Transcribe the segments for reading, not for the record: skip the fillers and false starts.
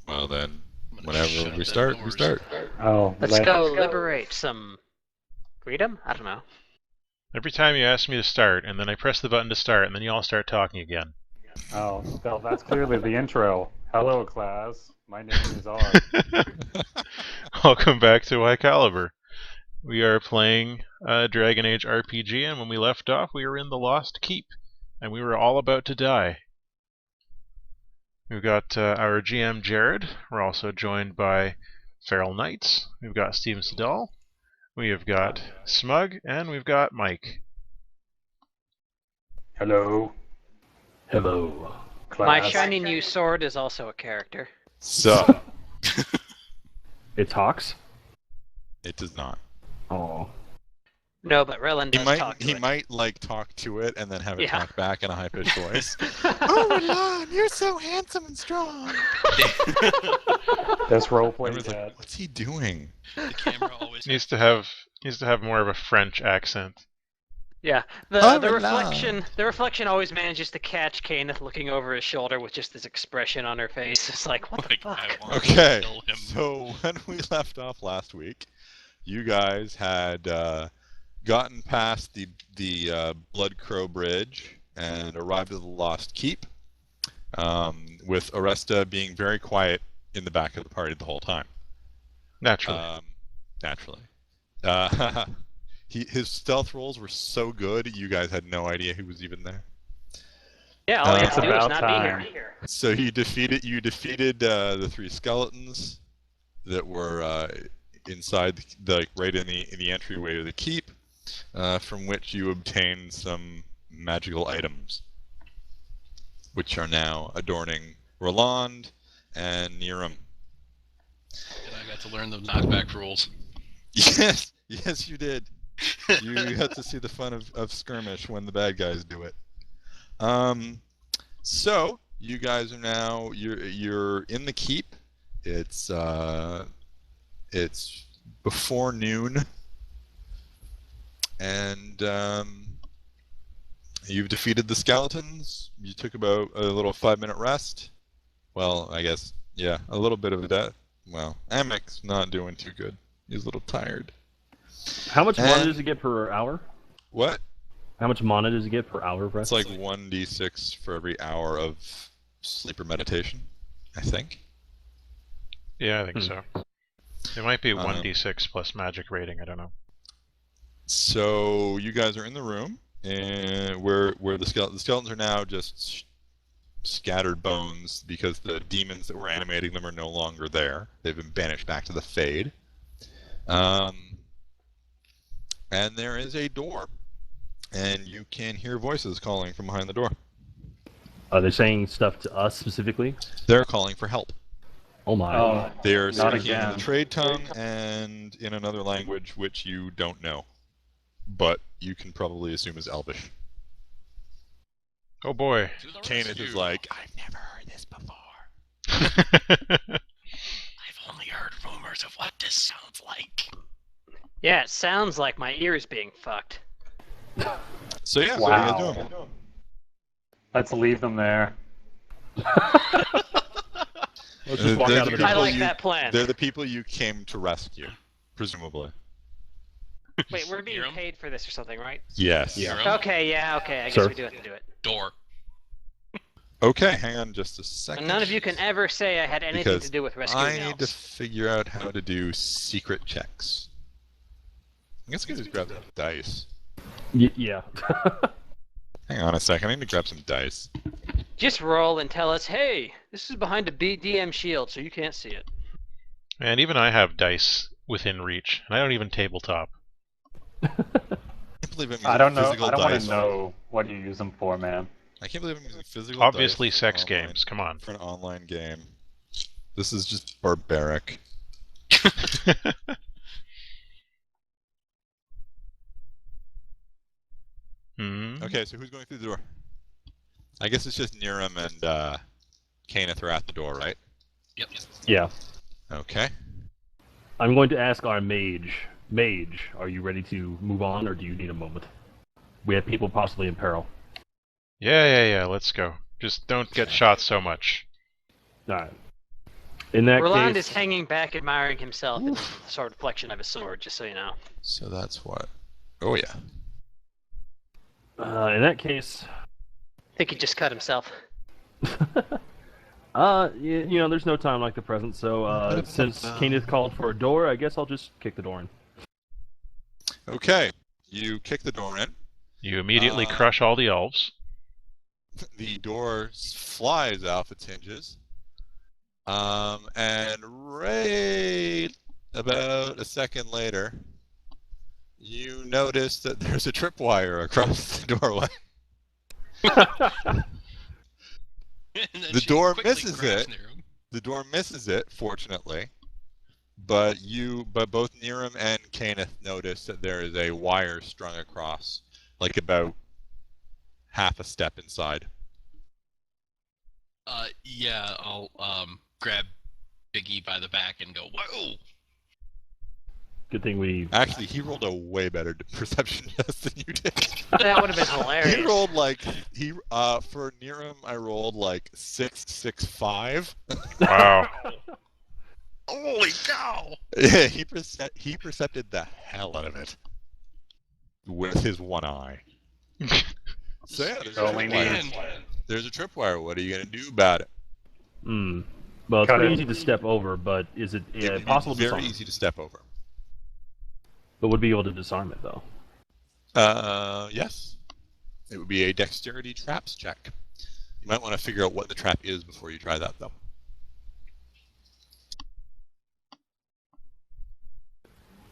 Well then, whenever we start, we start. Oh, Let's go liberate some freedom? I don't know. Every time you ask me to start, and then I press the button to start, and then you all start talking again. Oh, well, that's clearly the intro. Hello, class. My name is R. Welcome back to High Caliber. We are playing Dragon Age RPG, and when we left off, we were in the Lost Keep, and we were all about to die. We've got our GM Jared. We're also joined by FeralKnights. We've got Steven Sedahl. We have got Smug, and we've got Mike. Hello. Hello. Class. My shiny new sword is also a character. So, It talks? it does not. Oh. No, but Relin does talk to He it. might like talk to it and then have it Yeah. talk back in a high-pitched voice. Oh, Relon, you're so handsome and strong. This roleplay Everyone's chat. like, what's he doing? The camera always Needs to have more of a French accent. Yeah, Oh, the Relin. reflection always manages to catch Kenneth looking over his shoulder with just this expression on her face. It's like, what the like, fuck? I want Okay, to kill him. so when we left off last week, you guys had gotten past the Blood Crow Bridge and arrived at the Lost Keep, with Aresta being very quiet in the back of the party the whole time. Naturally. Naturally. His stealth rolls were so good, you guys had no idea he was even there. Yeah, all you have It's to do is about not time. be here. So you defeated the three skeletons that were inside right in the entryway to the keep, from which you obtained some magical items, which are now adorning Roland and Niram. And I got to learn the knockback rules. Yes, you did. You had to see the fun of skirmish when the bad guys do it. So you guys are now you're in the keep. It's before noon, and you've defeated the skeletons. You took about a little 5-minute rest. Well, I guess yeah, a little bit of a death. Well, Amek's not doing too good. He's a little tired. How much mana And- does it get per hour? What? How much mana does it get per hour of rest? It's like 1d6 for every hour of sleep or meditation, I think. Yeah, I think so. It might be Um, 1d6 plus magic rating, I don't know. So you guys are in the room, and where the skeletons are now just scattered bones because the demons that were animating them are no longer there. They've been banished back to the Fade. And there is a door, and you can hear voices calling from behind the door. Are they saying stuff to us specifically? They're calling for help. Oh my. Oh, They're Not speaking in again. the trade tongue and in another language which you don't know, but you can probably assume is Elvish. Oh boy. To the Kenneth rescue. is like, I've never heard this before. I've only heard rumors of what this sounds like. Yeah, it sounds like my ears being fucked. So yeah, Wow. what are you guys doing? let's leave them there. Let's just walk They're out the of the I people like that plan. They're the people you came to rescue, presumably. Wait, we're being Niram? paid for this or something, right? Yes. Yeah. Niram? Okay, yeah, okay. I guess Sir? we do have to do it. Door. Okay, hang on just a second. And none of you can ever say I had anything Because to do with rescuing I need to elves. figure out how to do secret checks. I guess I could just grab the dice. Yeah. Hang on a second, I need to grab some dice. Just roll and tell us, hey, this is behind a BDM shield, so you can't see it. And even I have dice within reach, and I don't even tabletop. I can't believe I'm using I don't know. physical I don't want dice. to know what you use them for, man. I can't believe I'm using physical Obviously dice for sex online- games, come on. For an online game. This is just barbaric. Hmm. Okay, so who's going through the door? I guess it's just Niram and Kenneth are at the door, right? Yep. Yeah. Okay. I'm going to ask our mage. Mage, are you ready to move on, or do you need a moment? We have people possibly in peril. Yeah, let's go. Just don't get shot so much. Alright. In that Roland case, is hanging back, admiring himself in the sort of reflection of his sword, just so you know. So that's what. Oh yeah. in that case, I think he just cut himself. you know, there's no time like the present. So since Kenneth called for a door, I guess I'll just kick the door in. Okay. You kick the door in. You immediately crush all the elves. The door flies off its hinges. And right about a second later, you notice that there's a tripwire across the doorway. And then The she door quickly misses grabs it. Niram. The door misses it, fortunately. But both Niram and Kenneth notice that there is a wire strung across, like about half a step inside. Yeah, I'll grab Biggie by the back and go, whoa! Good thing we. Actually, he rolled a way better perception test than you did. That would have been hilarious. He rolled like for Niram, I rolled like 665. Wow. Holy cow! Yeah, he percepted the hell out of it with his one eye. So yeah, there's a Only tripwire. needs. There's a tripwire. What are you gonna do about it? Well, it's Cut pretty it. easy to step over, but is it It would be possible to very disarm? easy to step over. But would be able to disarm it though. Yes. It would be a dexterity traps check. You might want to figure out what the trap is before you try that, though.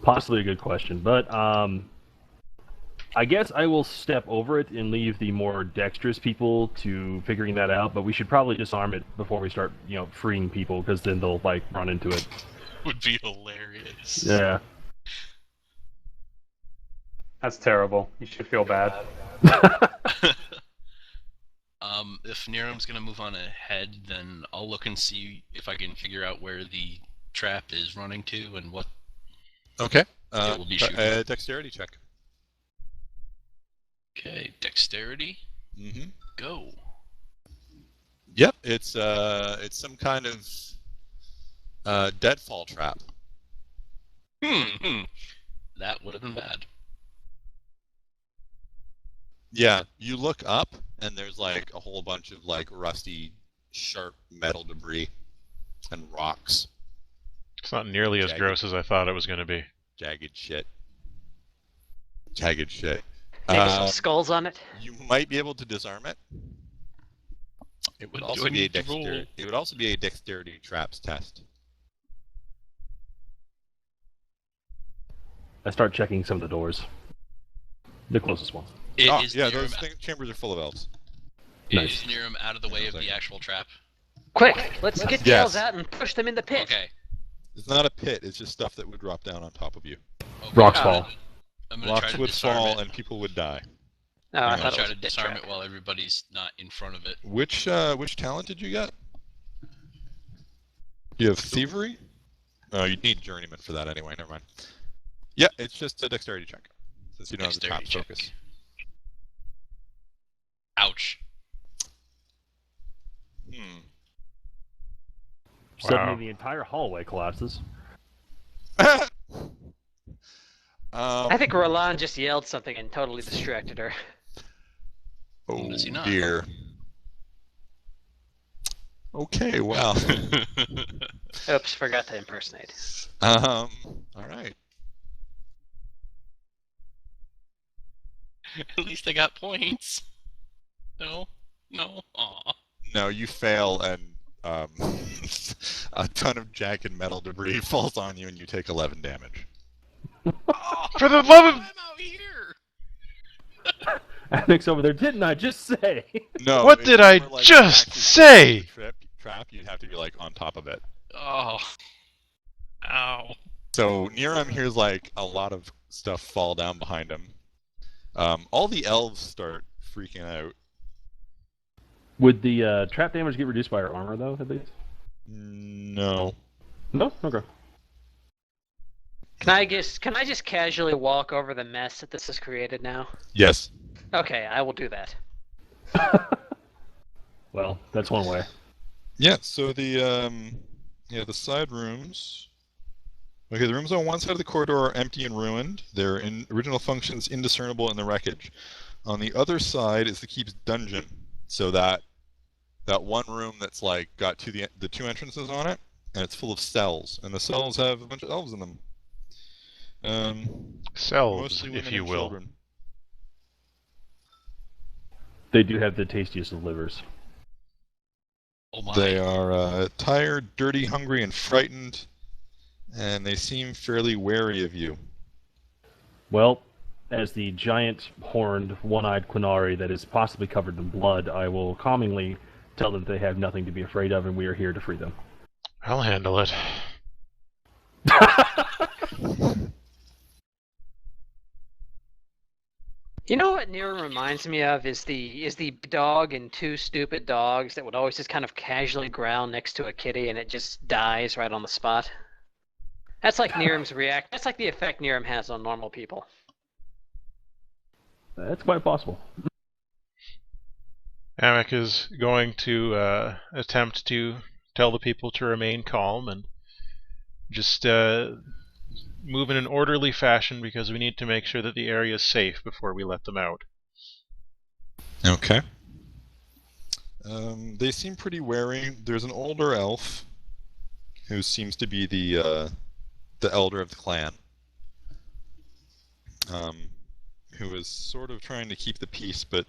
Possibly a good question, but I guess I will step over it and leave the more dexterous people to figuring that out. But we should probably disarm it before we start, you know, freeing people, because then they'll like run into it. Would be hilarious. Yeah. That's terrible. You should feel bad. If Niram's gonna move on ahead, then I'll look and see if I can figure out where the trap is running to and what. Okay. It will be shooting. Dexterity check. Okay, dexterity. Mm-hmm. Go. Yep. It's some kind of deadfall trap. That would have been bad. Yeah. You look up and there's like a whole bunch of like rusty, sharp metal debris and rocks. It's not nearly as Jagged. gross as I thought it was going to be. Jagged shit. Jagged shit. Maybe some skulls on it. You might be able to disarm it. It would What also do I be a need to roll? dexterity. It would also be a dexterity traps test. I start checking some of the doors. The closest ones. Is yeah, Niram, those chambers are full of elves. Nice. is Niram out of the way of the actual trap? Quick, let's get the Yes. elves out and push them in the pit. Okay. It's not a pit. It's just stuff that would drop down on top of you. Okay. Rocks I'm fall. gonna- I'm gonna try Rocks to would disarm fall it. and people would die. No, I I'm thought gonna it try was to a pit disarm trap. it while everybody's not in front of it. Which talent did you get? You have thievery? Oh, you need journeyman for that anyway. Never mind. Yeah, it's just a dexterity check, since you don't have the trap Dexterity focus. check. Ouch. Suddenly Wow. the entire hallway collapses. I think Roland just yelled something and totally distracted her. Oh Does he not? dear. Okay, well. Oops, forgot to impersonate. All right. At least I got points. No? No? Aw. No, you fail, and a ton of jagged metal debris falls on you, and you take 11 damage. For the love of... I'm out here! Alex over there, didn't I just say? No. What if did you I were, like, just actually say? the trap, you'd have to be like on top of it. Oh. Ow. So Niram hears like a lot of stuff fall down behind him. All the elves start freaking out. Would the trap damage get reduced by our armor though, at least? No. No? Okay. Can I just casually walk over the mess that this has created now? Yes. Okay, I will do that. Well, that's one way. Yeah. So the Yeah, the side rooms. Okay, the rooms on one side of the corridor are empty and ruined. Their original functions indiscernible in the wreckage. On the other side is the keep's dungeon. So that one room that's like got the two entrances on it, and it's full of cells, and the cells have a bunch of elves in them. Selves, Mostly if women you and will. children. They do have the tastiest of livers. Oh my. They are tired, dirty, hungry, and frightened, and they seem fairly wary of you. Well, as the giant, horned, one-eyed Quinari that is possibly covered in blood, I will calmingly tell them they have nothing to be afraid of, and we are here to free them. I'll handle it. You know what Nero reminds me of is the dog in Two Stupid Dogs that would always just kind of casually growl next to a kitty and it just dies right on the spot. That's like Niram's react. That's like the effect Niram has on normal people. That's quite possible. Amek is going to attempt to tell the people to remain calm and just move in an orderly fashion because we need to make sure that the area is safe before we let them out. Okay. They seem pretty wary. There's an older elf who seems to be the elder of the clan, who is sort of trying to keep the peace, but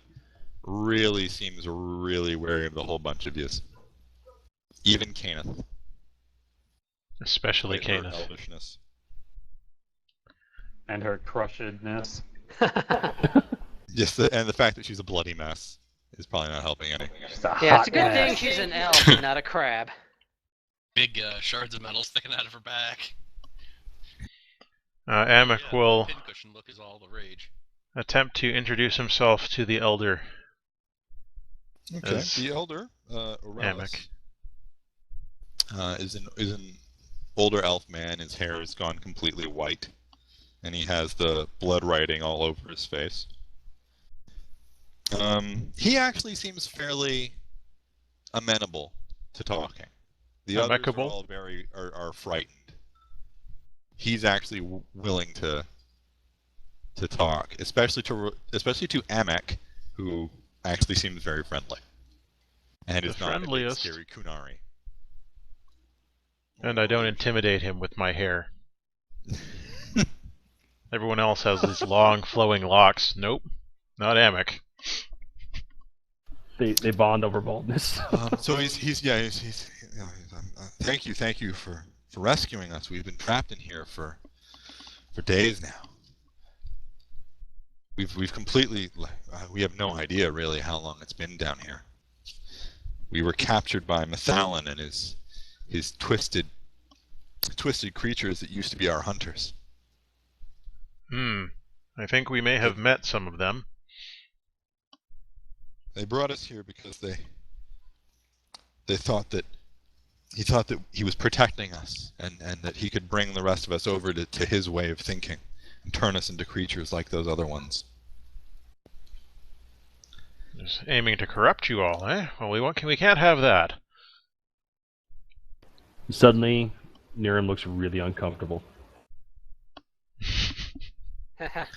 really seems really wary of the whole bunch of yous. Even Kenneth. Especially despite her Kenneth. elvishness. And her crushedness. Yes, and the fact that she's a bloody mess is probably not helping any. Just a Yeah, hot it's a good thing mess. she's an elf and not a crab. Big shards of metal sticking out of her back. Amek Yeah, will the pincushion look is all the rage. attempt to introduce himself to the elder. Okay. As The elder, Aurelius, Amek. is an older elf man. His hair has gone completely white, and he has the blood writing all over his face. He actually seems fairly amenable to talking. The others are Amicable? all are frightened. He's actually willing to talk, especially to Amek, who actually seems very friendly, and The is not a big friendliest. scary Kunari. And I don't intimidate him with my hair. Everyone else has these long flowing locks. Nope, not Amek. They bond over baldness. So he's thank you for rescuing us. We've been trapped in here for days now. We've completely we have no idea really how long it's been down here. We were captured by Mathalan and his twisted creatures that used to be our hunters. I think we may have met some of them. They brought us here because they thought that he was protecting us and that he could bring the rest of us over to his way of thinking and turn us into creatures like those other ones. Just aiming to corrupt you all, eh? Well, we can't have that. Suddenly, Niram looks really uncomfortable.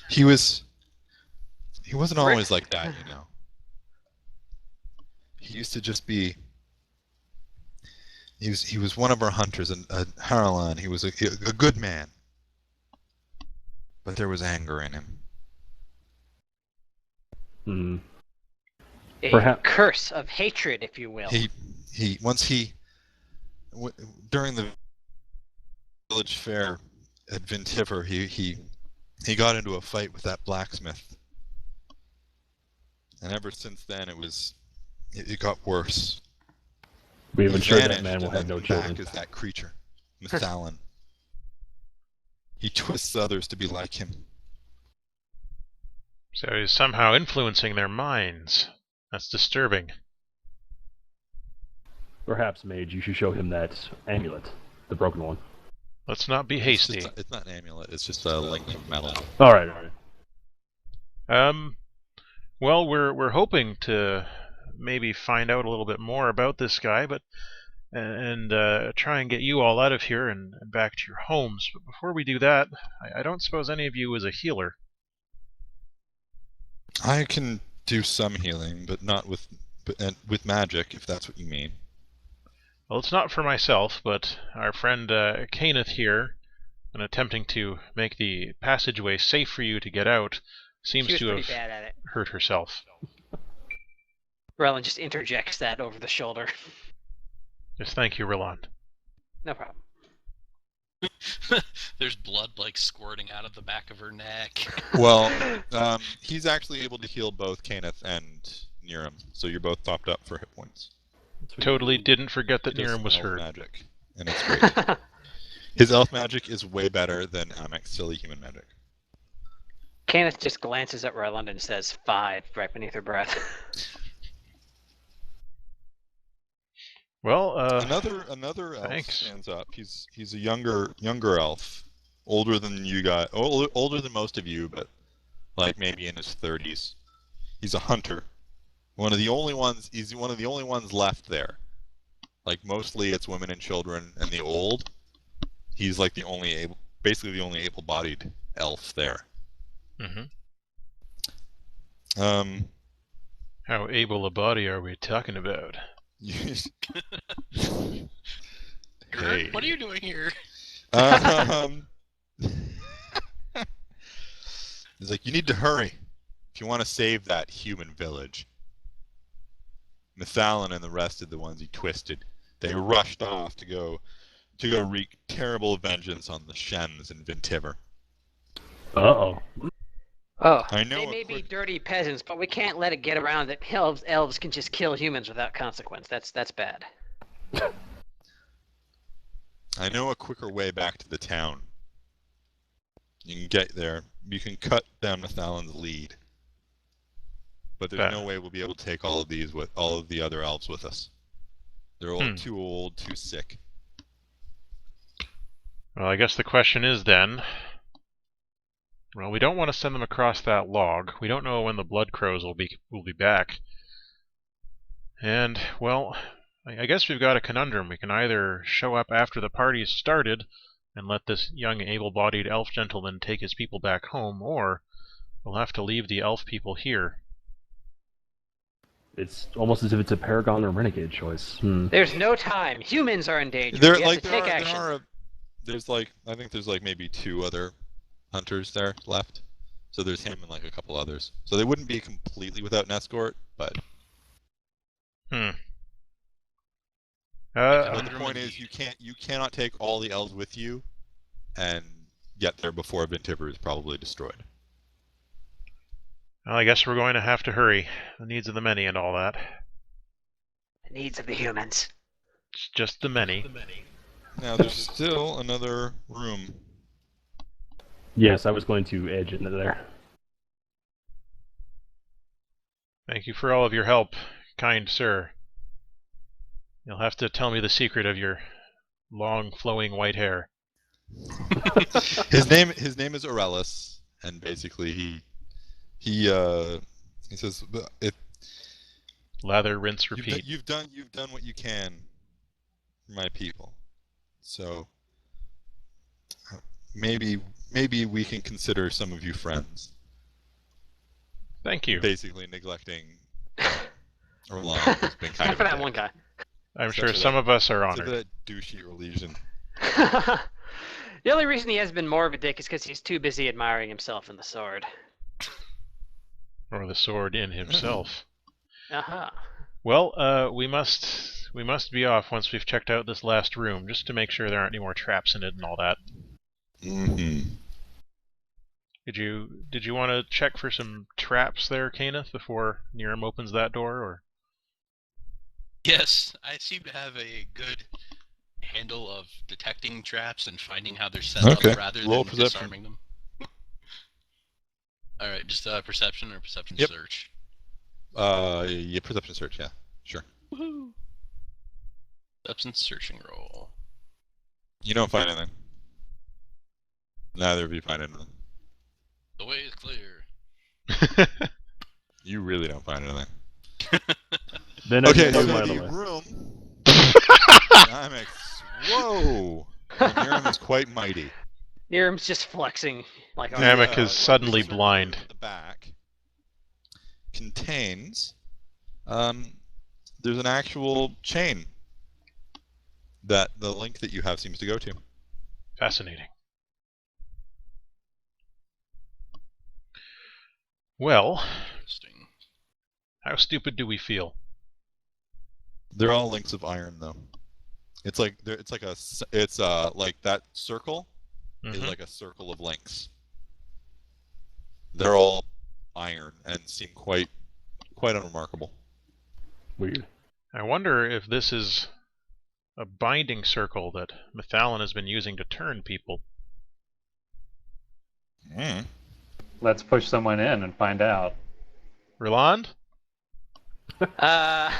He wasn't always like that, you know. He used to just be. He was one of our hunters, a Haralan. He was a good man, but there was anger in him. Hmm. A Perhaps- curse of hatred, if you will. During the village fair at Vintiver, he got into a fight with that blacksmith, and ever since then it got worse. We have He ensured that vanished man will and have then no came back children. as that creature, Mathalan. He twists others to be like him. So he's somehow influencing their minds. That's disturbing. Perhaps, Mage, you should show him that amulet, the broken one. Let's not be hasty. It's not an amulet. It's just a link of metal. All right. Well, we're hoping to maybe find out a little bit more about this guy, but and try and get you all out of here and back to your homes. But before we do that, I don't suppose any of you is a healer. I can do some healing, but not with magic, if that's what you mean. Well, it's not for myself, but our friend Caneth here, in attempting to make the passageway safe for you to get out, seems She was to pretty have bad at it. hurt herself. Roland just interjects that over the shoulder. Just thank you, Roland. No problem. There's blood like squirting out of the back of her neck. Well, he's actually able to heal both Caneth and Niram, so you're both topped up for hit points. Totally didn't forget that He does Niram was elf hurt. magic, and it's great. His elf magic is way better than Amek's silly human magic. Kenneth just glances at Roland and says 5 right beneath her breath. Well, another elf thanks. stands up. He's a younger elf, older than you guys, older than most of you, but like maybe in his 30s. He's a hunter. One of the only ones. He's one of the only ones left there. Like mostly it's women and children and the old. He's like basically the only able-bodied elf there. Mm-hmm. How able a body are we talking about? Hey. What are you doing here? He's like, you need to hurry if you want to save that human village. Mathalan and the rest of the ones he twisted, they rushed off to go wreak terrible vengeance on the Shens in Vintiver. Uh-oh. Oh, I know they may be dirty peasants, but we can't let it get around that elves can just kill humans without consequence. That's bad. I know a quicker way back to the town. You can get there. You can cut down Mathalan's lead. But there's no way we'll be able to take all of the other elves with us. They're all too old, too sick. Well, I guess the question is then... Well, we don't want to send them across that log. We don't know when the Blood Crows will be back. And, well, I guess we've got a conundrum. We can either show up after the party's started and let this young, able-bodied elf gentleman take his people back home, or we'll have to leave the elf people here. It's almost as if it's a Paragon or Renegade choice. There's no time. Humans are in danger. There, we have to take action. I think there's like maybe 2 other hunters there left. So there's him and like a couple others. So they wouldn't be completely without an escort, but... But the point is, you cannot take all the elves with you and get there before Vintiver is probably destroyed. Well, I guess we're going to have to hurry. The needs of the many and all that. The needs of the humans. It's just the many. Now there's still another room. Yes, I was going to edge into there. Thank you for all of your help, kind sir. You'll have to tell me the secret of your long, flowing white hair. His name is Aurelis, and basically he says, Lather, rinse, repeat. You've done what you can for my people, so maybe we can consider some of you friends. Thank you. Basically neglecting Orlando, who's been kind of for that one guy. I'm sure some of us are honored. That douchey religion. The only reason he has been more of a dick is because he's too busy admiring himself in the sword. Or the sword in himself. Uh-huh. Well, we must be off once we've checked out this last room, just to make sure there aren't any more traps in it and all that. Mm-hmm. Did you want to check for some traps there, Caneth, before Niram opens that door, or? Yes, I seem to have a good handle of detecting traps and finding how they're set up rather than disarming them. Alright, just perception or perception search? Yeah, perception search, yeah. Sure. Woohoo! Perception searching roll. You don't find anything. Neither of you find anything. The way is clear. You really don't find anything. Then Okay, so by the the way. room... Amix, whoa! Well, Niram is quite mighty. Niram's just flexing like a Namek is the suddenly circle blind. at the back contains, there's an actual chain that the link that you have seems to go to. Fascinating. Well, Interesting. how stupid do we feel? They're all links of iron, though. It's like like that circle is Mhm. like a circle of links. They're all iron and seem quite unremarkable. Weird. I wonder if this is a binding circle that Methalin has been using to turn people. Mm. Let's push someone in and find out. Roland? Uh,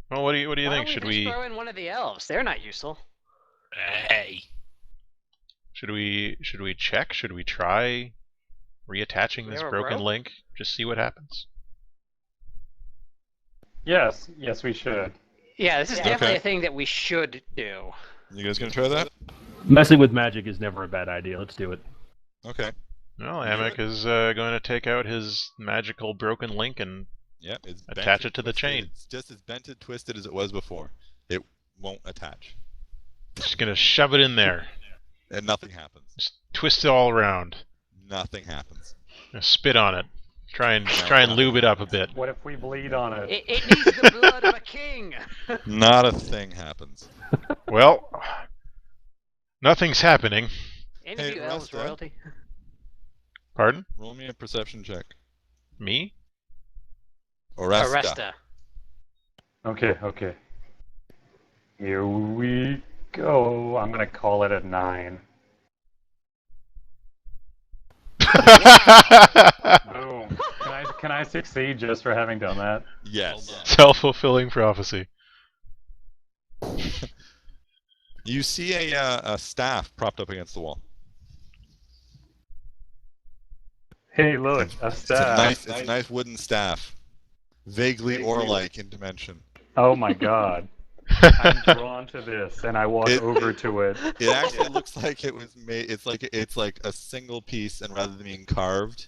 Well, what do you why think? don't Should we just we throw in one of the elves? They're not useful. Hey. should we check? Should we try reattaching We this have a broken rope? link? Just see what happens. Yes, we should. Yeah, this is Okay. definitely a thing that we should do. You guys gonna try that? Messing with magic is never a bad idea. Let's do it. Okay. Well, Enjoy Amek it. is going to take out his magical broken link and Yep. It's bent attach and it to the twisted. chain. It's just as bent and twisted as it was before. It won't attach, just going to shove it in there. and nothing happens. Just twist it all around. Nothing happens. Spit on it. Try and No. lube it up a bit. What if we bleed on it? It needs the blood of a king. Not a thing happens. Well, nothing's happening. Any Hey, of you elves Rasta. royalty? Pardon? Roll me a perception check. Me? Oresta. Arresta. Okay. Here we go. I'm gonna call it a 9. Boom. Can I succeed just for having done that? Yes. Well done. Self-fulfilling prophecy. You see a staff propped up against the wall. Hey, look, a staff. It's a nice wooden staff, vaguely oar-like in dimension. Oh my god. I'm drawn to this, and I walk over to it. It actually looks like it was made. It's like a single piece, and rather than being carved,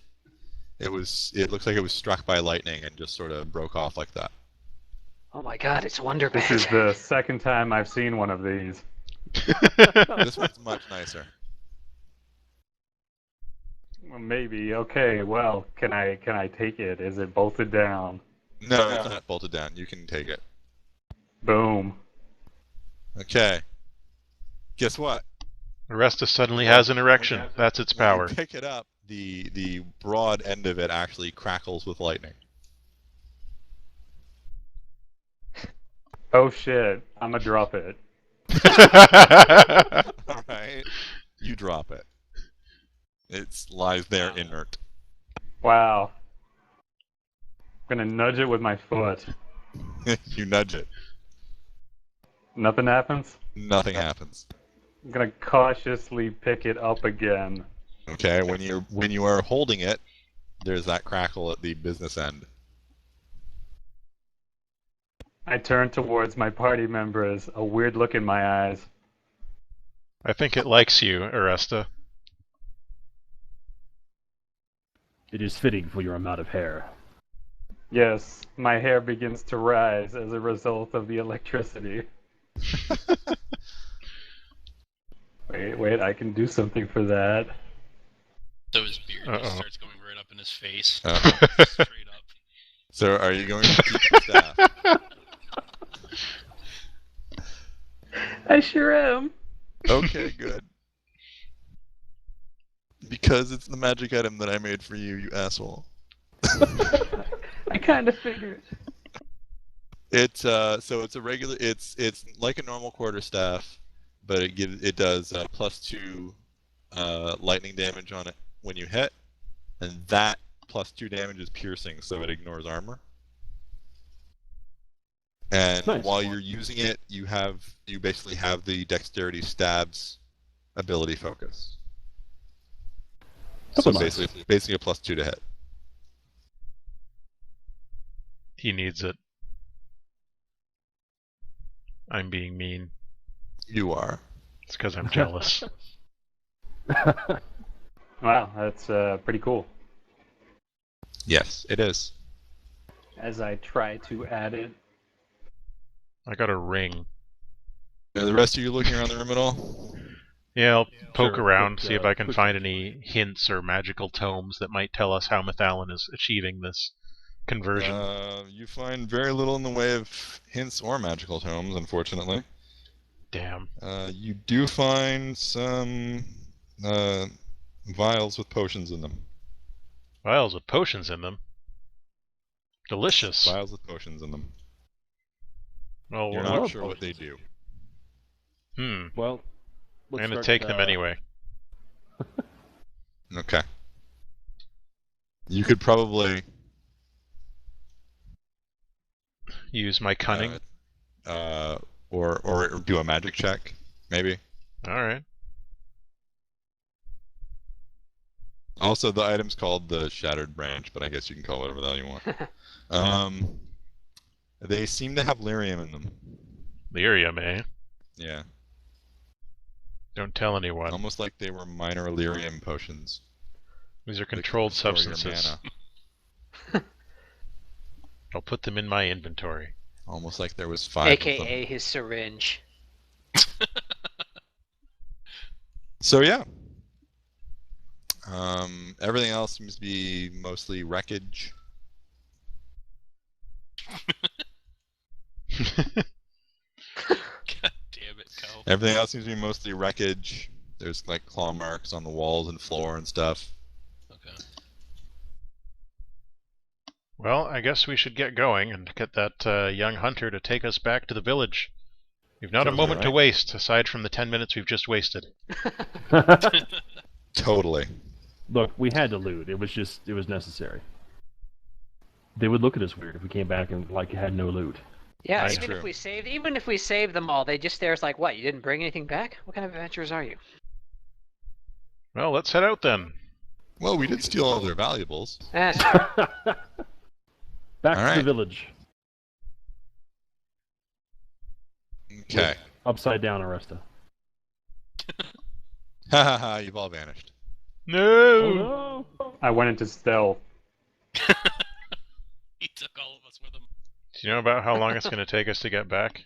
it looks like it was struck by lightning and just sort of broke off like that. Oh my god, it's Wonder This is the second time I've seen one of these. This one's much nicer. Well, maybe. Okay. Well, can I take it? Is it bolted down? No, it's not bolted down. You can take it. Boom. Okay. Guess what? Aresta suddenly has an erection. That's its When power. you pick it up, the broad end of it actually crackles with lightning. Oh shit! I'ma drop it. All right. You drop it. It lies there inert. Wow. I'm gonna nudge it with my foot. You nudge it. Nothing happens? Nothing happens. I'm gonna cautiously pick it up again. Okay, when you are holding it, there's that crackle at the business end. I turn towards my party members, a weird look in my eyes. I think it likes you, Aresta. It is fitting for your amount of hair. Yes, my hair begins to rise as a result of the electricity. Wait, I can do something for that. So his beard Uh-oh. just starts going right up in his face. Uh-oh. Straight up. So are you going to keep the staff? I sure am. Okay, good. Because it's the magic item that I made for you, you asshole. I kind of figured. It's so it's a regular. It's like a normal quarterstaff, but it does +2 lightning damage on it when you hit, and that +2 damage is piercing, so it ignores armor. And Nice. while you're using it, you basically have the dexterity stabs ability focus. So That's nice. basically a +2 to hit. He needs it. I'm being mean. You are. It's because I'm jealous. Wow, that's pretty cool. Yes, it is. As I try to add it. I got a ring. Are the rest of you looking around the room at all? Yeah, I'll poke Sure, around, quick, see if I can quick find search. any hints or magical tomes that might tell us how Mathalin is achieving this conversion. You find very little in the way of hints or magical tomes, unfortunately. Damn. You do find some vials with potions in them. Vials with potions in them. Delicious. Vials with potions in them. Well, You're I not love sure what they potions. do. Well, I'm let's gonna start, take them anyway. Okay. You could probably Use my cunning. or do a magic check, maybe. Alright. Also, the item's called the Shattered Branch, but I guess you can call it whatever the hell you want. They seem to have lyrium in them. Lyrium, eh? Yeah. Don't tell anyone. Almost like they were minor lyrium potions. These are that could controlled restore your substances. mana. I'll put them in my inventory. Almost like there was 5 of them. AKA his syringe. So yeah. Everything else seems to be mostly wreckage. God damn it, Cal. Everything else seems to be mostly wreckage. There's like claw marks on the walls and floor and stuff. Okay. Well, I guess we should get going and get that young hunter to take us back to the village. We've not a Sounds moment to alright. waste, aside from the 10 minutes we've just wasted. Totally. Look, we had to loot. It was necessary. They would look at us weird if we came back and like had no loot. Yeah, That's even true. if we saved them all, they just stare us like, what? You didn't bring anything back? What kind of adventurers are you? Well, let's head out then. Well, we did steal all their valuables. That's Back to Alright. the village. Okay. Upside down, Aresta. Ha ha ha, you've all vanished. No! Oh no! I went into stealth. He took all of us with him. Do you know about how long it's going to take us to get back?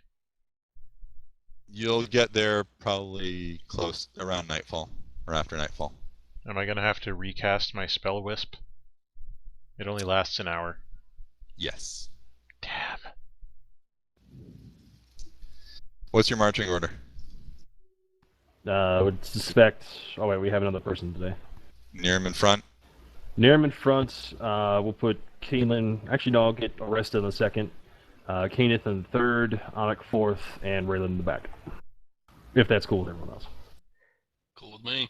You'll get there probably close around nightfall, or after nightfall. Am I going to have to recast my spell wisp? It only lasts an hour. Yes. Damn. What's your marching order? I would suspect. Oh wait, we have another person today. Near him in front? Near him in front. We'll put Kaelin. Actually, no, I'll get Aresta in the second. Kenneth in the third. Anik fourth, and Raylan in the back. If that's cool with everyone else. Cool with me.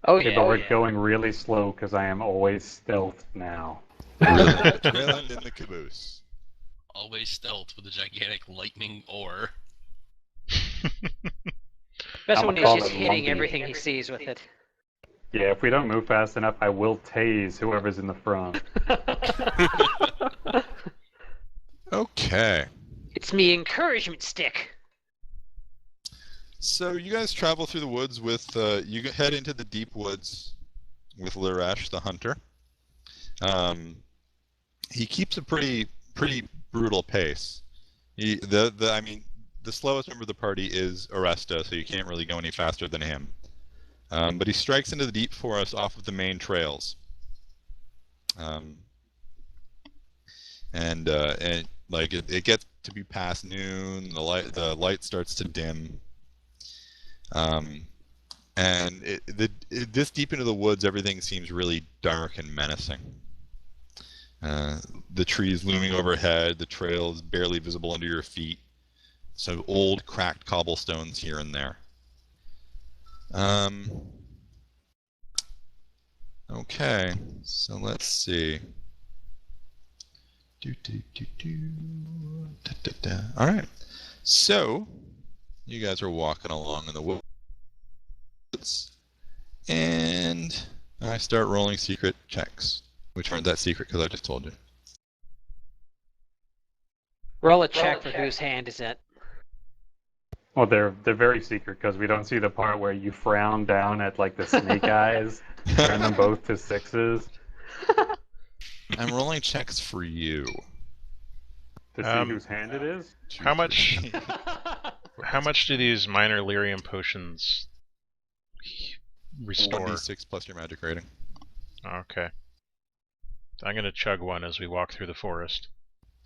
oh Okay, yeah. but we're going really slow because I am always stealth now. Raylan in the caboose. Always stealth with a gigantic lightning ore. Especially I'm when a he's call just it hitting lumpy. everything he sees with it. Yeah, if we don't move fast enough, I will tase whoever's in the front. Okay. It's me encouragement stick. So you guys travel through the woods with, you head into the deep woods with Lirash the hunter. He keeps a pretty brutal pace. The slowest member of the party is Aresta, so you can't really go any faster than him. But he strikes into the deep forest off of the main trails. And like it gets to be past noon, the light starts to dim. And this deep into the woods, everything seems really dark and menacing. The trees looming overhead, the trail is barely visible under your feet. Some old cracked cobblestones here and there. Okay, so let's see. All right, so you guys are walking along in the woods, and I start rolling secret checks, which aren't that secret because I just told you. Roll a check for whose hand is it. Well, they're very secret because we don't see the part where you frown down at like the snake eyes, turn them both to 6s I'm rolling checks for you. to see whose hand it is. How much? 2, 3. How much do these minor lyrium potions restore? 1d6 plus your magic rating. Okay. I'm gonna chug one as we walk through the forest.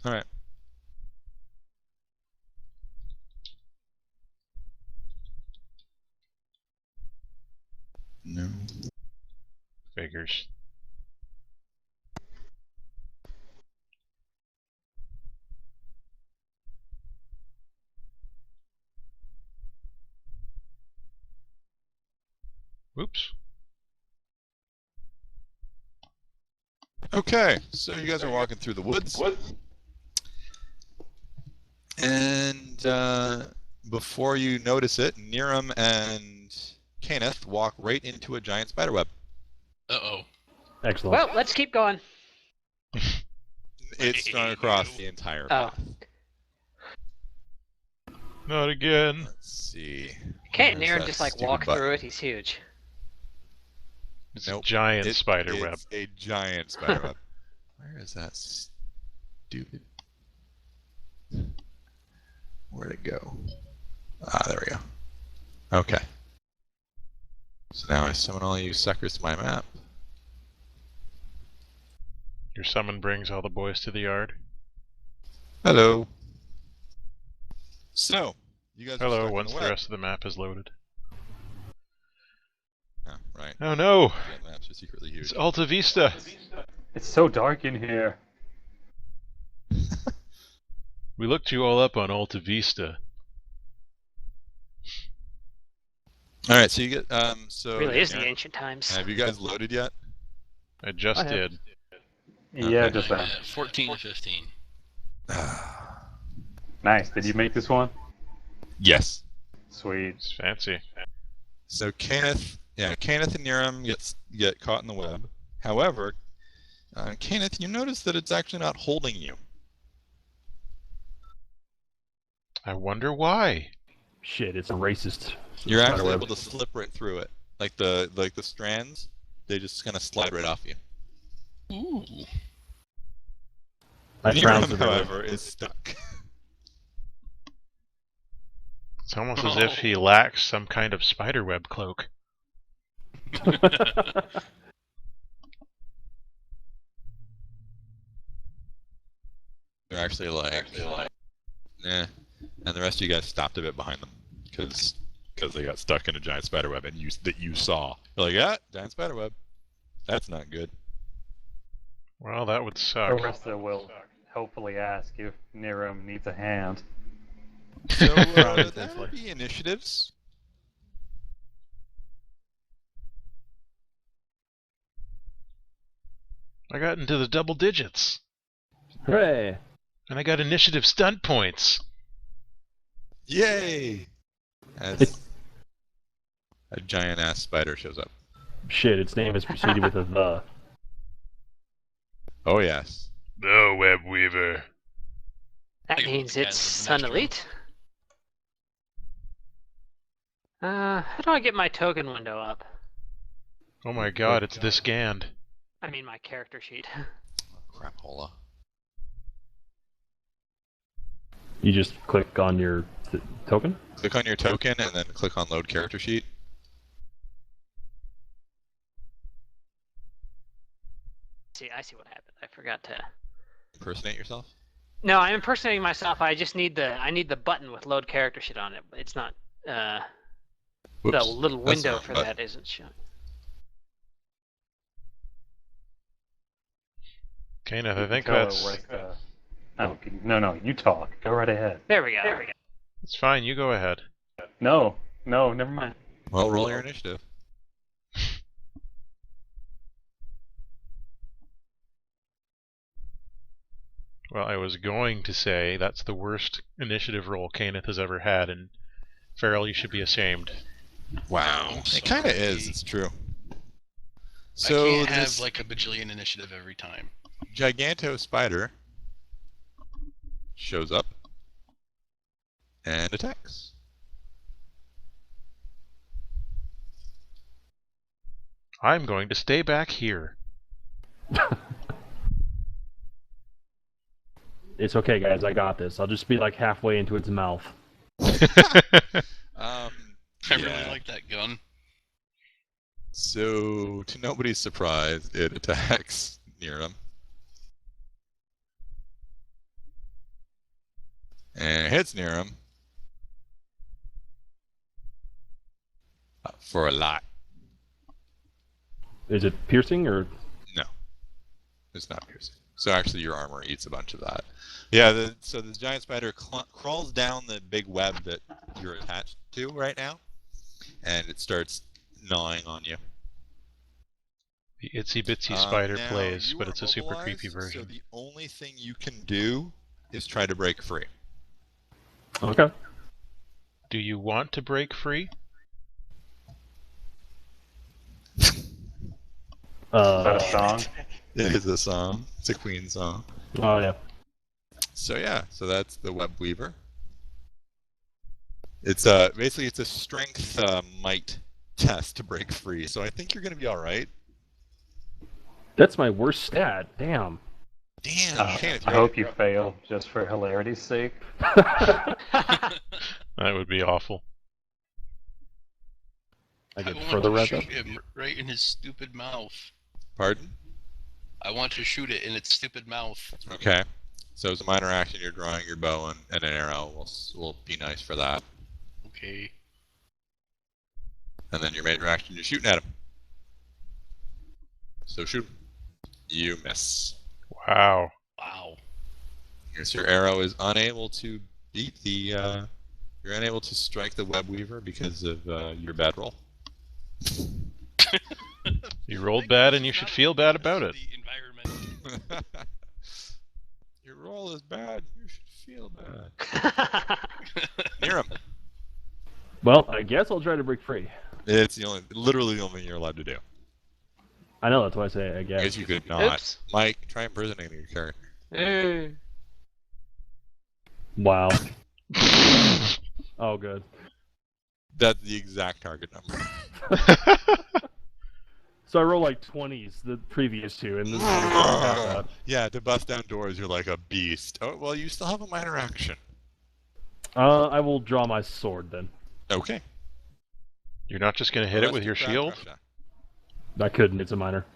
All right. No. Figures. Whoops. Okay, so you guys are walking through the woods. And before you notice it, Niram and Kenneth walk right into a giant spiderweb. Uh-oh. Excellent. Well, let's keep going. It's strung across the entire path. Not again. Let's see. Can't Where's Niram that just like stupid walk button? through it? He's huge. It's Nope. a giant spider web. It's a giant spiderweb. Where is that stupid? Where'd it go? Ah, there we go. Okay. So now I summon all you suckers to my map. Your summon brings all the boys to the yard. Hello. So, you guys are Hello, stuck in once the the web. rest of the map is loaded. Oh, right. Oh no! Yeah, maps are secretly huge. It's Alta Vista! It's so dark in here. We looked you all up on Alta Vista. All right, so you get so Really yeah, is the Niram, ancient times. have you guys loaded yet? I just I have. did. Yeah, Okay. just that. 14 to 15. Nice. Did you make this one? Yes. Sweet. It's fancy. So Kenneth and Niram get caught in the web. However, Kenneth, you notice that it's actually not holding you. I wonder why. Shit, it's a racist. You're actually spiderweb. able to slip right through it. Like the strands, they just kind of slide right off you. Ooh. I frown Niram, severely. however, is stuck. It's almost as if he lacks some kind of spiderweb cloak. They're actually like, nah. And the rest of you guys stopped a bit behind them because they got stuck in a giant spiderweb and you saw. You're like, ah, giant spiderweb. That's not good. Well, that would suck. Arista will hopefully ask if Niram needs a hand. So Probably that safely. would be initiatives. I got into the double digits. Hooray! And I got initiative stunt points. Yay! As a giant ass spider shows up. Shit, its name is preceded with a the. Oh yes. The Web Weaver. That Think of means the guys it's with the Sun next Elite. How do I get my token window up? Oh my god, it's this Gand. I mean my character sheet. Crapola. You just click on your token? Click on your token and then click on load character sheet. See, I see what happened. I forgot to. Impersonate yourself. No, I'm impersonating myself. I just need the button with load character sheet on it. It's not the Whoops. little That's window not for button. that isn't showing. Kenneth, I think Tell that's... Arista. Oh, no, you talk. Go right ahead. There we go. It's fine, you go ahead. No, never mind. Well, roll your initiative. Well, I was going to say that's the worst initiative roll Kenneth has ever had, and Feral, you should be ashamed. Wow. It kind of is. It's true. I So can't have this like a bajillion initiative every time. Giganto spider shows up and attacks. I'm going to stay back here. It's okay, guys. I got this. I'll just be like halfway into its mouth. I really like that gun. So, to nobody's surprise, it attacks Niram. And hits Niram. For a lot. Is it piercing or? No. It's not piercing. So actually your armor eats a bunch of that. Yeah, so the giant spider crawls down the big web that you're attached to right now, and it starts gnawing on you. The itsy bitsy spider Now, plays, you but are it's a super creepy immobilized, version. So the only thing you can do is try to break free. Okay. Do you want to break free? Is that a song? It is a song. It's a Queen song. Oh yeah. So yeah, so that's the web weaver. It's basically it's a strength might test to break free. So I think you're gonna be all right. That's my worst stat. Damn. Damn, Kenneth, I hope you fail, just for hilarity's sake. That would be awful. I get want further to red shoot up. him right in his stupid mouth. Pardon? I want to shoot it in its stupid mouth. Okay. So as a minor action, you're drawing your bow and an arrow. Will be nice for that. Okay. And then your major action, you're shooting at him. So shoot. You miss. Wow. Wow. Yes, your arrow is unable to beat the. You're unable to strike the web weaver because of your bad roll. You rolled bad and you should feel bad about it. The environment. Your roll is bad. You should feel bad. Niram. Well, I guess I'll try to break free. It's literally the only thing you're allowed to do. I know, that's why I say I I guess. guess you could not. Oops. Mike, try impersonating your character. Hey. Wow. Oh, good. That's the exact target number. So I roll like 20s the previous two, and this is half that. Yeah, to bust down doors, you're like a beast. Oh, well, you still have a minor action. I will draw my sword then. Okay. You're not just going to hit it with your shield? I couldn't, it's a minor.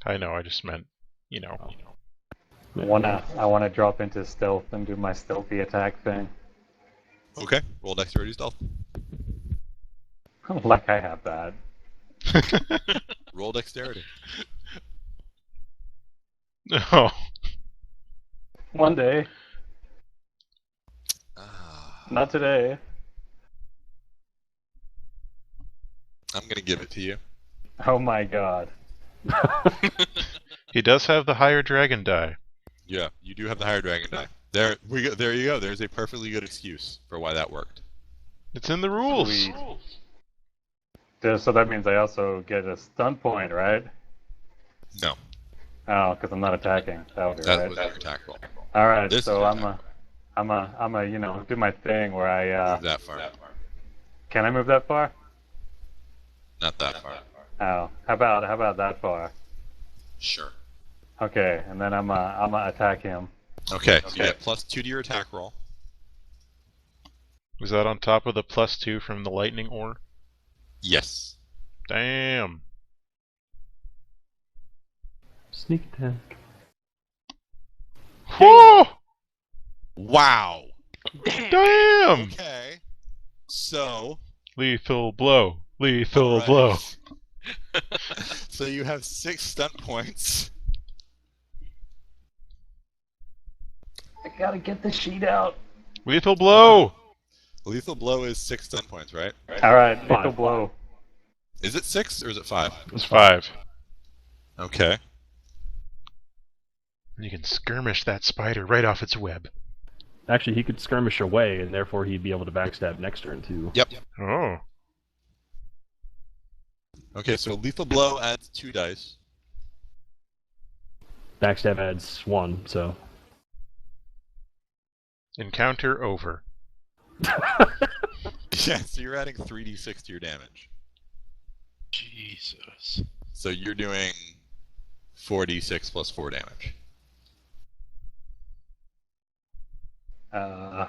I know, I just meant, you know. I wanna drop into stealth and do my stealthy attack thing. Okay, roll dexterity stealth. Like I have that. Roll dexterity. No. One day. Not today. I'm gonna give it to you. Oh my god. He does have the higher dragon die. Yeah, you do have the higher dragon die. There you go. There's a perfectly good excuse for why that worked. It's in the rules. Sweet. So that means I also get a stun point, right? No, Oh, because I'm not attacking. That would be that right. was your attack roll. All right, This so is I'm a do my thing where I Move that far. can I move that far? Not that far. Oh, how about that far? Sure. Okay, and then I'm attack him. Okay, so you get +2 to your attack roll. Was that on top of the +2 from the lightning ore? Yes. Damn. Sneak attack. Whew! Wow. Damn! Okay. So. Lethal blow. Lethal Alright. blow. So you have 6 stunt points. I gotta get the sheet out. Lethal blow! Lethal blow is 6 stunt points, right? All right, lethal Five. blow. Is it 6 or is it 5? It's 5. Okay. And you can skirmish that spider right off its web. Actually, he could skirmish away, and therefore he'd be able to backstab next turn, too. Yep. Oh. Okay, so lethal blow adds 2 dice. Backstab adds 1, so... Encounter over. Yeah, so you're adding 3d6 to your damage. Jesus. So you're doing 4d6 plus 4 damage. I'm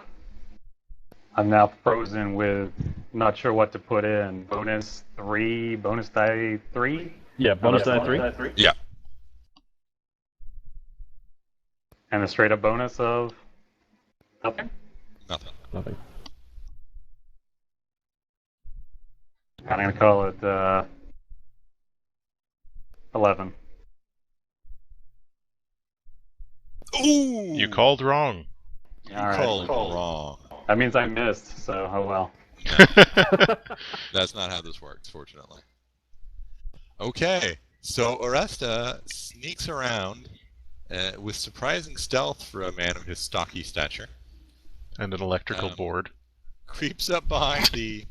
now frozen with not sure what to put in. Bonus 3, bonus die 3? Yeah, bonus die 3. Yeah. And a straight up bonus of nothing? Nothing. Nothing. I'm going to call it 11. Ooh! You called wrong. You All right. called wrong. That means I missed, so oh well. No, that's not how this works, fortunately. Okay, so Oresta sneaks around with surprising stealth for a man of his stocky stature. And an electrical board. Creeps up behind the...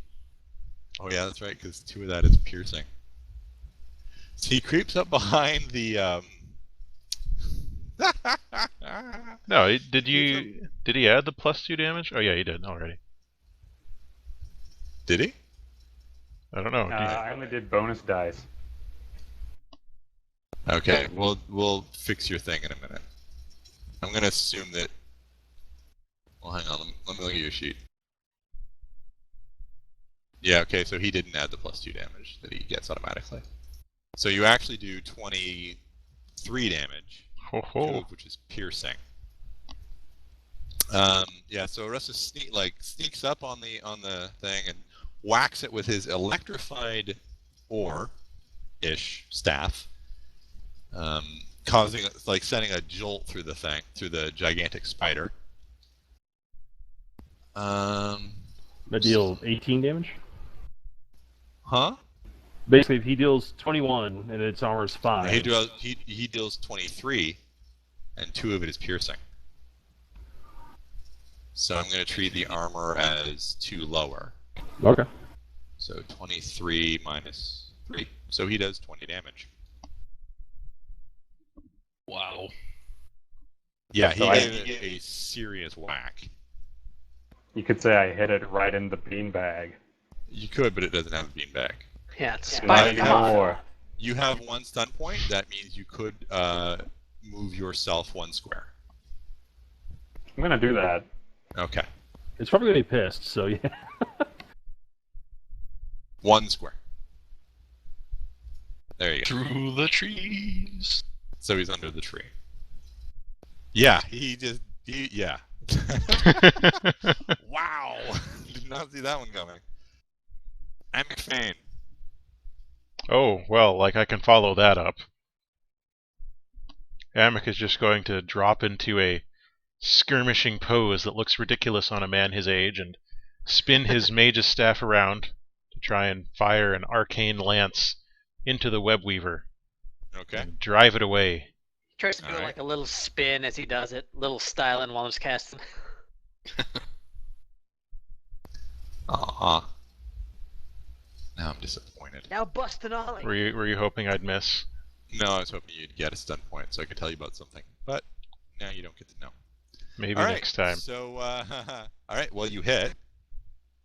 Oh yeah, that's right, because 2 of that is piercing. So he creeps up behind the... No, did he add the +2 damage? Oh yeah, he did already. Did he? I don't know. I only did bonus dice. Okay, we'll fix your thing in a minute. I'm gonna assume that... Well, hang on, let me look at your sheet. Yeah, okay, so he didn't add the +2 damage that he gets automatically. So you actually do 23 damage, Ho ho. which is piercing. Yeah, so Oresta sneaks up on the thing and whacks it with his electrified ore-ish staff, causing sending a jolt through the thing, through the gigantic spider. That deals 18 damage. Huh? Basically, if he deals 21 and its armor is 5. He deals 23, and 2 of it is piercing. So I'm going to treat the armor as 2 lower. Okay. So 23 minus 3. So he does 20 damage. Wow. Yeah, he So gave it a serious whack. You could say I hit it right in the beanbag. You could, but it doesn't have a beanbag. Yeah, it's a Not spider. Come on. anymore. You have 1 stun point. That means you could move yourself 1 square. I'm gonna do that. Okay. It's probably going to be pissed, so yeah. 1 square. There you go. Through the trees. So he's under the tree. Yeah, yeah. Wow! Did not see that one coming. I'm McFain. Oh, well, I can follow that up. Amik is just going to drop into a skirmishing pose that looks ridiculous on a man his age and spin his mage's staff around to try and fire an arcane lance into the webweaver Okay. and drive it away. He tries to do Alright. like a little spin as he does it, little styling while he's casting. Aw. Now I'm disappointed. Now bust an ollie. Were you hoping I'd miss? No, I was hoping you'd get a stun point so I could tell you about something. But now you don't get to know. Maybe All right, next time. So, alright, well, you hit.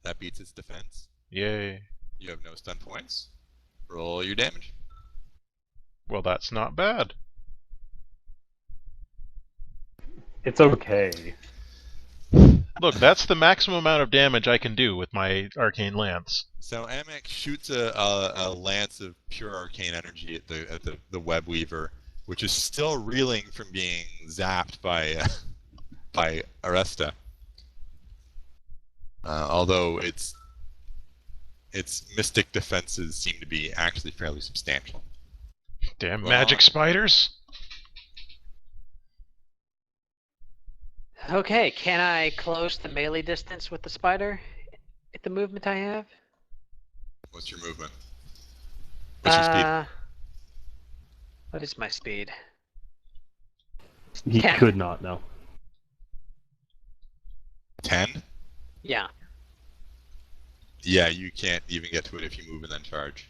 That beats its defense. Yay. You have no stun points. Roll your damage. Well, that's not bad. It's okay. Look, that's the maximum amount of damage I can do with my arcane lance. So Amek shoots a lance of pure arcane energy at the web weaver, which is still reeling from being zapped by Oresta. Although its mystic defenses seem to be actually fairly substantial. Damn Well, magic spiders! Okay, can I close the melee distance with the spider? At the movement I have? What's your movement? What's your speed? What is my speed? He 10. could not, no. 10? Yeah. Yeah, you can't even get to it if you move and then charge.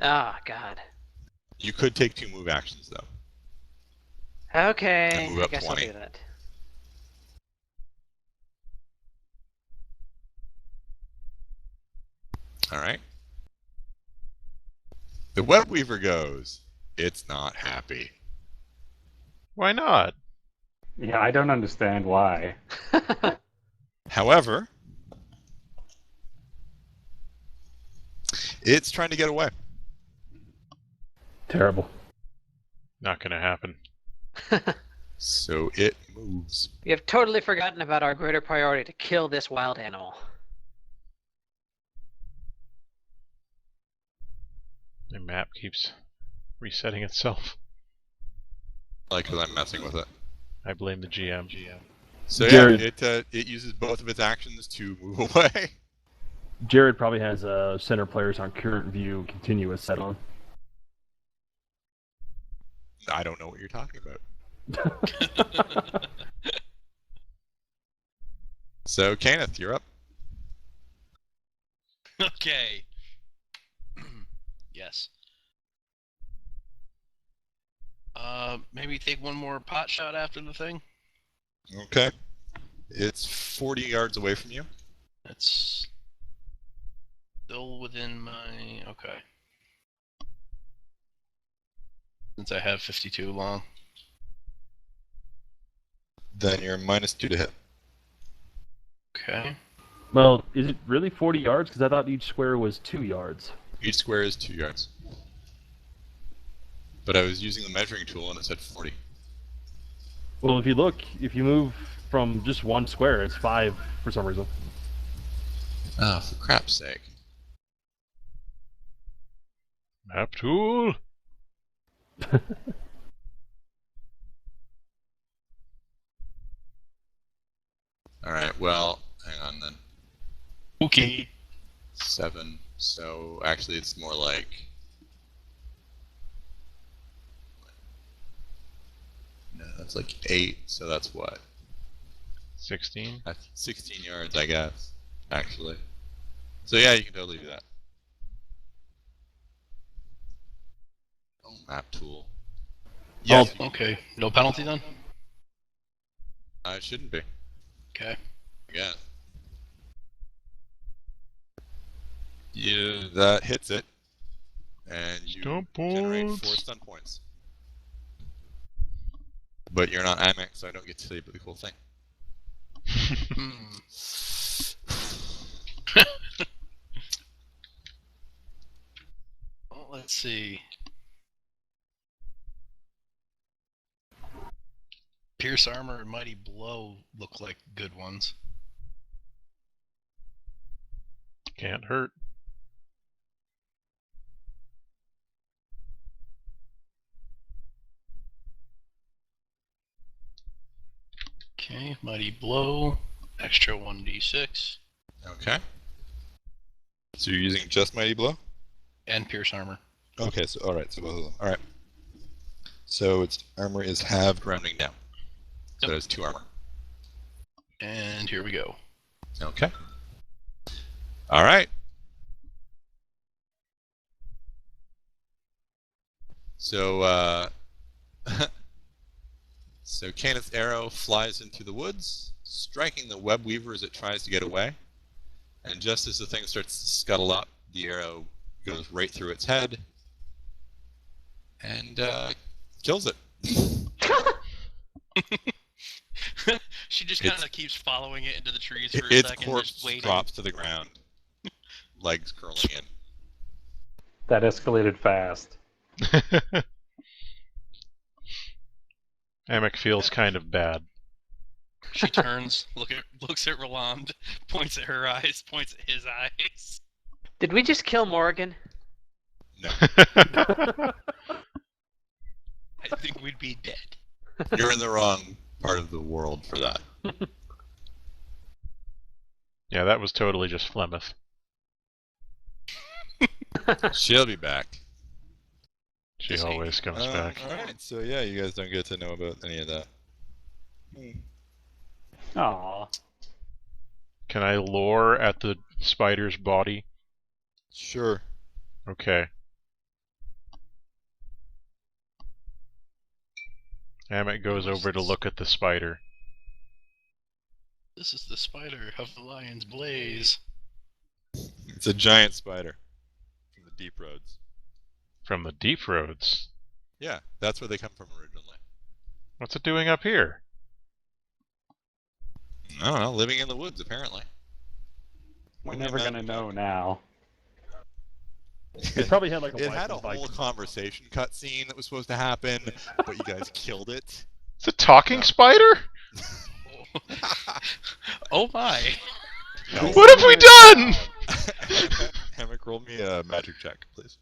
Ah, God. You could take 2 move actions though. Okay, And move I up guess 20. I'll do that. All right. The web weaver goes, it's not happy. Why not? Yeah, I don't understand why. However, it's trying to get away. Terrible. Not gonna happen. So it moves. We have totally forgotten about our greater priority to kill this wild animal. The map keeps resetting itself. Like, because I'm messing with it. I blame the GM. So Jared. yeah, it uses both of its actions to move away. Jared probably has center players on current view continuous set on. I don't know what you're talking about. So, Kenneth, you're up. Okay. Yes. Maybe take one more pot shot after the thing. Okay. It's 40 yards away from you. That's still within my... Okay. Since I have 52 long. Then you're -2 to hit. Okay. Well, is it really 40 yards? Because I thought each square was 2 yards. Each square is 2 yards. But I was using the measuring tool and it said 40. Well, if you look, if you move from just one square, it's 5 for some reason. Oh, for crap's sake. Map tool. Alright, well, hang on then. Okay. 7. So, actually, it's more like... No, that's like 8, so that's what? 16. That's 16 yards, I guess, actually. So yeah, you can totally do that. Oh, map tool. Yes, Okay. No penalty then? it shouldn't be. Okay. Yeah. Yeah, that hits it, and you Stun generate 4 points. stun points. But you're not Amex, so I don't get to say the cool thing. Hmm. Well, let's see. Pierce Armor and Mighty Blow look like good ones. Can't hurt. Okay, Mighty Blow, extra 1d6, Okay. So you're using just Mighty Blow? and Pierce Armor. Okay, so alright, so both of them. Alright. So its armor is halved, rounding down. So Yep. it's 2 armor. And here we go. Okay. Alright. So, so Kenneth's arrow flies into the woods, striking the web weaver as it tries to get away. And just as the thing starts to scuttle up, the arrow goes right through its head and kills it. She just It's- kind of keeps following it into the trees for a Its second, corpse just waiting. drops to the ground, legs curling in. That escalated fast. Amek feels kind of bad. She turns, looks at Roland, points at her eyes, points at his eyes. Did we just kill Morgan? No, I think we'd be dead. you're in the wrong part of the world for that. Yeah, that was totally just Flemeth. She'll be back. She Just always comes back. Alright, so yeah, you guys don't get to know about any of that. Aw. Can I lure at the spider's body? Sure. Okay. Amek goes over to look at the spider. This is the spider of the lion's blaze. It's a giant spider from the deep roads. From the deep roads. Yeah, that's where they come from originally. What's it doing up here? I don't know, living in the woods, apparently. We're What do you never gonna imagine know that? now. It probably had like a It wife had a with, like, whole conversation cutscene that was supposed to happen, but you guys killed it. It's a talking No. spider? Oh my! No. What have we done? Hammock, roll me a magic check, please.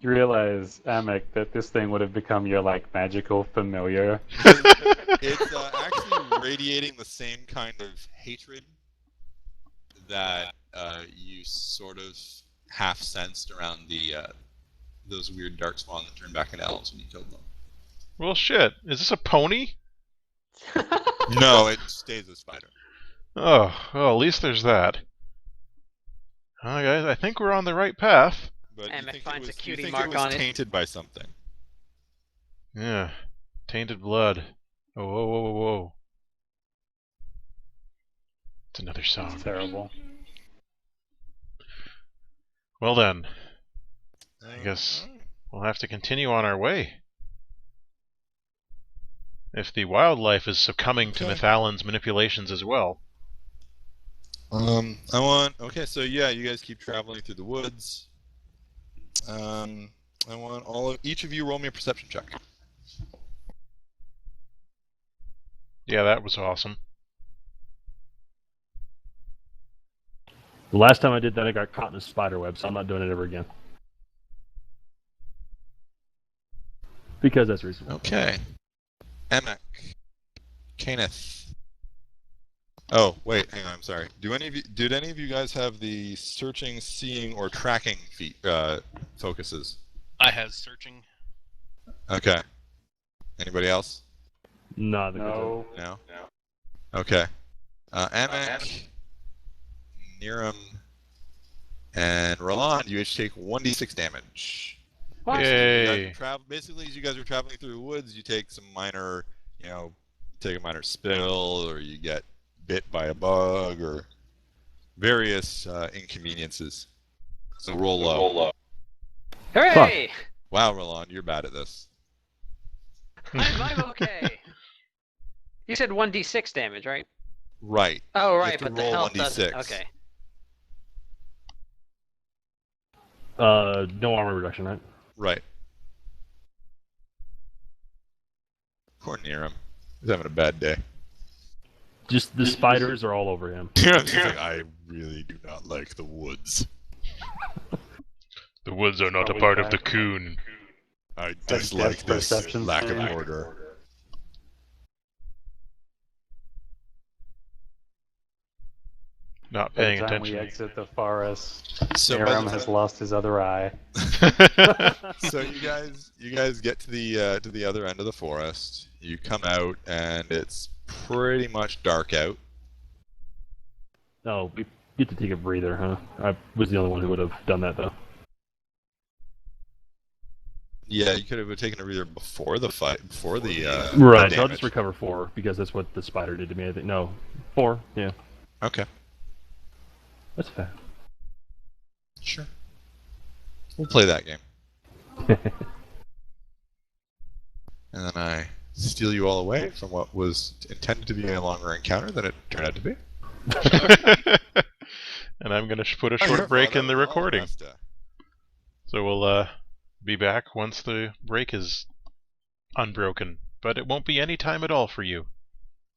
You realize, Amek, that this thing would have become your like magical familiar. It's actually radiating the same kind of hatred that you sort of half sensed around the those weird darkspawn that turned back into elves when you killed them. Well, shit. Is this a pony? No, it stays a spider. Oh, well, at least there's that. Alright, guys, I think we're on the right path. But Hammock you think finds a it was, cutie you think mark it was on it. tainted by something. Yeah. Tainted blood. Oh, whoa, whoa, whoa, whoa. It's another song. It's terrible. Well then, I guess Alright. we'll have to continue on our way. If the wildlife is succumbing to Okay. Mythalin's manipulations as well. Okay, so yeah, you guys keep traveling through the woods. I want each of you roll me a perception check. Yeah, that was awesome. The last time I did that, I got caught in a spider web, so I'm not doing it ever again. Because that's reasonable. Okay. Emek. Kenneth. Oh, wait, hang on, I'm sorry. Did any of you guys have the searching, seeing, or tracking focuses? I have searching. Okay. Anybody else? No, No. No? Okay. Emek, Niram, and Roland, you each take 1d6 damage. What? Yay. Basically, as you guys are traveling through the woods, you take some minor, take a minor spill, or you get bit by a bug, or various inconveniences. So roll low. Hooray! Wow, Roland, you're bad at this. I'm okay. You said 1d6 damage, right? Right. Oh, You right, have to but the roll health doesn't. 1d6. Okay. No armor reduction, right? Right. Poor Niram. He's having a bad day. Just the spiders are all over him. He's like, I really do not like the woods. The woods are not a Are we part of the back? coon. I That dislike depth this perception lack thing. of order. Not By paying the time we attention. exit the forest, So, by the Aram has lost his other eye. so you guys get to the other end of the forest. You come out, and it's pretty much dark out. Oh, we get to take a breather, huh? I was the only one who would have done that, though. Yeah, you could have taken a breather before the fight, before the Right, the so I'll damage. just recover 4, because that's what the spider did to me, I think. No, 4, yeah. Okay, That's fair. sure. We'll play that game, and then I steal you all away from what was intended to be a longer encounter than it turned out to be. And I'm going to put a short break in the recording. So we'll be back once the break is unbroken. But it won't be any time at all for you.